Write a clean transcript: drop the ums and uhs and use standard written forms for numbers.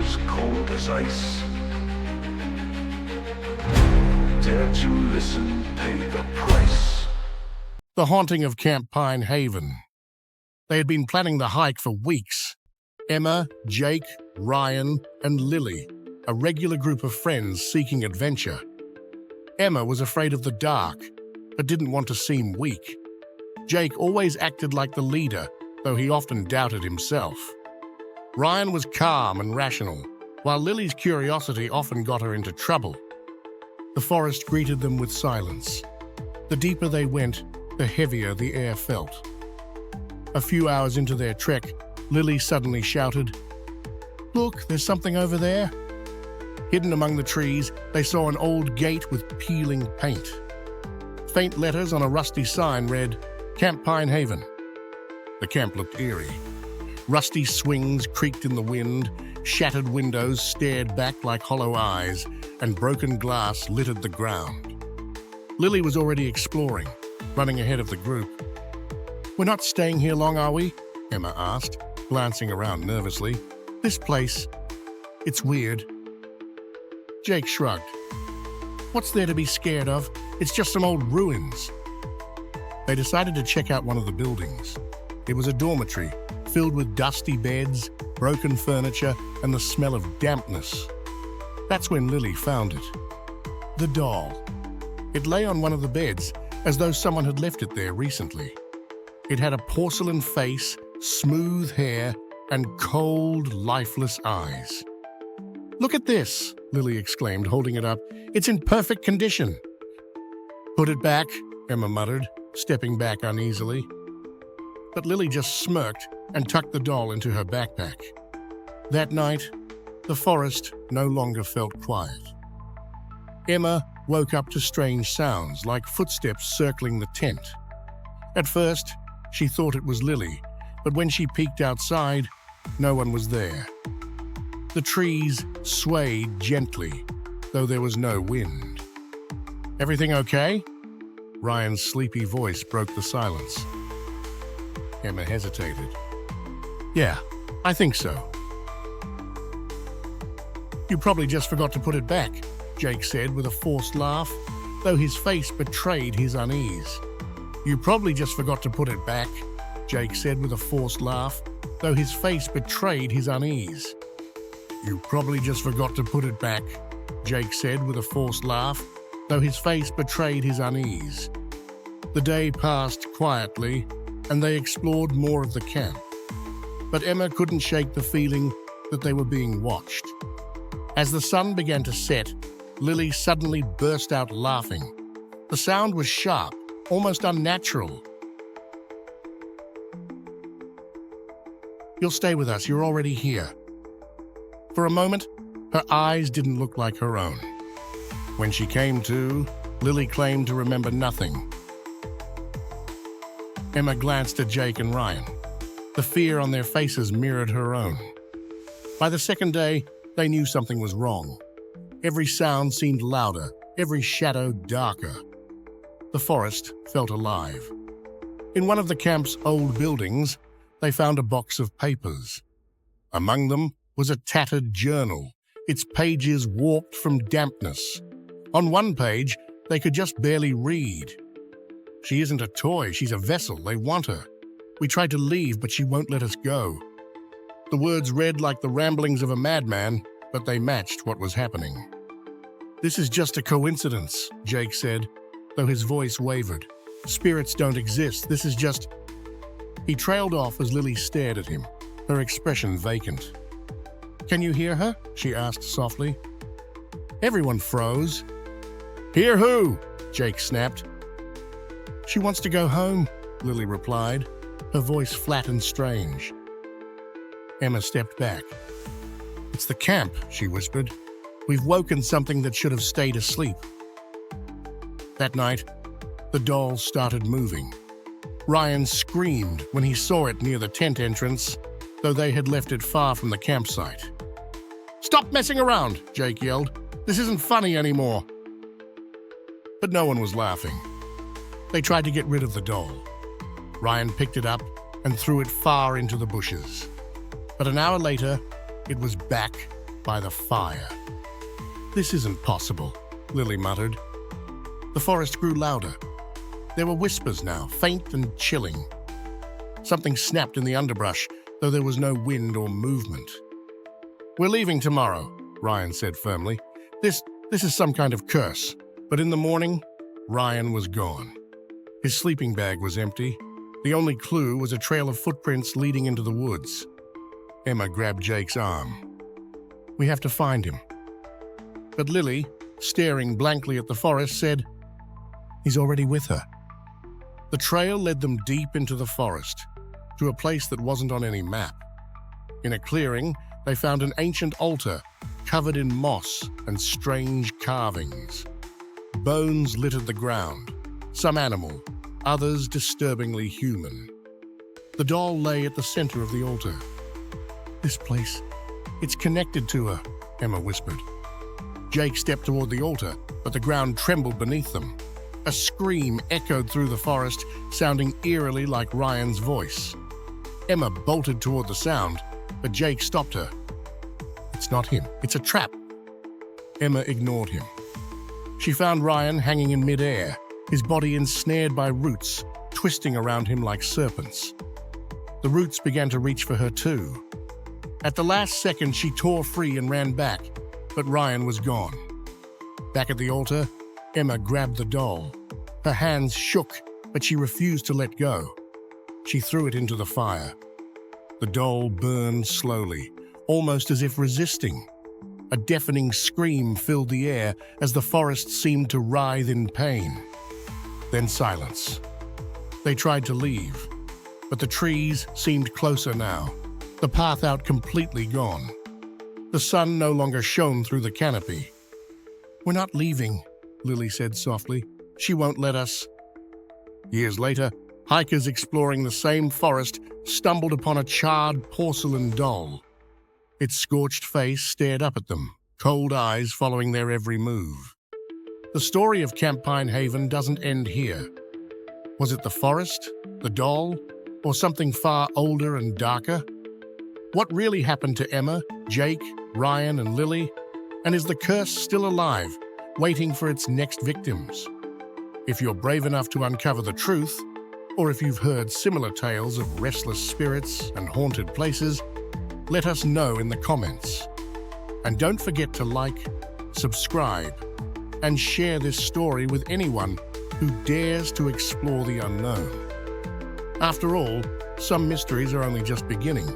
as cold as ice. Dare to listen, pay the price. The haunting of Camp Pine Haven. They had been planning the hike for weeks. Emma, Jake, Ryan, and Lily, a regular group of friends seeking adventure. Emma was afraid of the dark, but didn't want to seem weak. Jake always acted like the leader, though he often doubted himself. Ryan was calm and rational, while Lily's curiosity often got her into trouble. The forest greeted them with silence. The deeper they went, the heavier the air felt. A few hours into their trek, Lily suddenly shouted, "Look, there's something over there." Hidden among the trees, they saw an old gate with peeling paint. Faint letters on a rusty sign read, "Camp Pine Haven." The camp looked eerie. Rusty swings creaked in the wind, shattered windows stared back like hollow eyes, and broken glass littered the ground. Lily was already exploring, running ahead of the group. "We're not staying here long, are we?" Emma asked, glancing around nervously. "This place, it's weird." Jake shrugged. "What's there to be scared of? It's just some old ruins." They decided to check out one of the buildings. It was a dormitory, filled with dusty beds, broken furniture, and the smell of dampness. That's when Lily found it. The doll. It lay on one of the beds, as though someone had left it there recently. It had a porcelain face, smooth hair, and cold, lifeless eyes. "Look at this," Lily exclaimed, holding it up. "It's in perfect condition." "Put it back," Emma muttered, stepping back uneasily. But Lily just smirked and tucked the doll into her backpack. That night, the forest no longer felt quiet. Emma woke up to strange sounds, like footsteps circling the tent. At first, she thought it was Lily, but when she peeked outside, no one was there. The trees swayed gently, though there was no wind. "Everything okay?" Ryan's sleepy voice broke the silence. Emma hesitated. "Yeah, I think so." "You probably just forgot to put it back," Jake said with a forced laugh, though his face betrayed his unease. "You probably just forgot to put it back," Jake said with a forced laugh, though his face betrayed his unease. "You probably just forgot to put it back," Jake said with a forced laugh, though his face betrayed his unease. The day passed quietly, and they explored more of the camp. But Emma couldn't shake the feeling that they were being watched. As the sun began to set, Lily suddenly burst out laughing. The sound was sharp, almost unnatural. "You'll stay with us, you're already here." For a moment, her eyes didn't look like her own. When she came to, Lily claimed to remember nothing. Emma glanced at Jake and Ryan. The fear on their faces mirrored her own. By the second day, they knew something was wrong. Every sound seemed louder, every shadow darker. The forest felt alive. In one of the camp's old buildings, they found a box of papers. Among them was a tattered journal, its pages warped from dampness. On one page, they could just barely read. "She isn't a toy, she's a vessel, they want her. We tried to leave, but she won't let us go." The words read like the ramblings of a madman, but they matched what was happening. "This is just a coincidence," Jake said, though his voice wavered. "Spirits don't exist, this is just—" He trailed off as Lily stared at him, her expression vacant. "Can you hear her?" she asked softly. Everyone froze. "Hear who?" Jake snapped. "She wants to go home," Lily replied, her voice flat and strange. Emma stepped back. "It's the camp," she whispered. "We've woken something that should have stayed asleep." That night, the dolls started moving. Ryan screamed when he saw it near the tent entrance, though they had left it far from the campsite. "Stop messing around," Jake yelled. "This isn't funny anymore." But no one was laughing. They tried to get rid of the doll. Ryan picked it up and threw it far into the bushes. But an hour later, it was back, by the fire. "This isn't possible," Lily muttered. The forest grew louder. There were whispers now, faint and chilling. Something snapped in the underbrush, though there was no wind or movement. "We're leaving tomorrow," Ryan said firmly. This is some kind of curse." But in the morning, Ryan was gone. His sleeping bag was empty. The only clue was a trail of footprints leading into the woods. Emma grabbed Jake's arm. "We have to find him." But Lily, staring blankly at the forest, said, "He's already with her." The trail led them deep into the forest, to a place that wasn't on any map. In a clearing, they found an ancient altar covered in moss and strange carvings. Bones littered the ground, some animal, others disturbingly human. The doll lay at the center of the altar. "This place, it's connected to her," Emma whispered. Jake stepped toward the altar, but the ground trembled beneath them. A scream echoed through the forest, sounding eerily like Ryan's voice. Emma bolted toward the sound, but Jake stopped her. "It's not him. It's a trap." Emma ignored him. She found Ryan hanging in midair, his body ensnared by roots, twisting around him like serpents. The roots began to reach for her too. At the last second, she tore free and ran back, but Ryan was gone. Back at the altar, Emma grabbed the doll. Her hands shook, but she refused to let go. She threw it into the fire. The doll burned slowly, almost as if resisting. A deafening scream filled the air as the forest seemed to writhe in pain. Then silence. They tried to leave, but the trees seemed closer now, the path out completely gone. The sun no longer shone through the canopy. "We're not leaving," Lily said softly. "She won't let us." Years later, hikers exploring the same forest stumbled upon a charred porcelain doll. Its scorched face stared up at them, cold eyes following their every move. The story of Camp Pine Haven doesn't end here. Was it the forest, the doll, or something far older and darker? What really happened to Emma, Jake, Ryan, and Lily? And is the curse still alive, waiting for its next victims? If you're brave enough to uncover the truth, or if you've heard similar tales of restless spirits and haunted places, let us know in the comments. And don't forget to like, subscribe, and share this story with anyone who dares to explore the unknown. After all, some mysteries are only just beginning.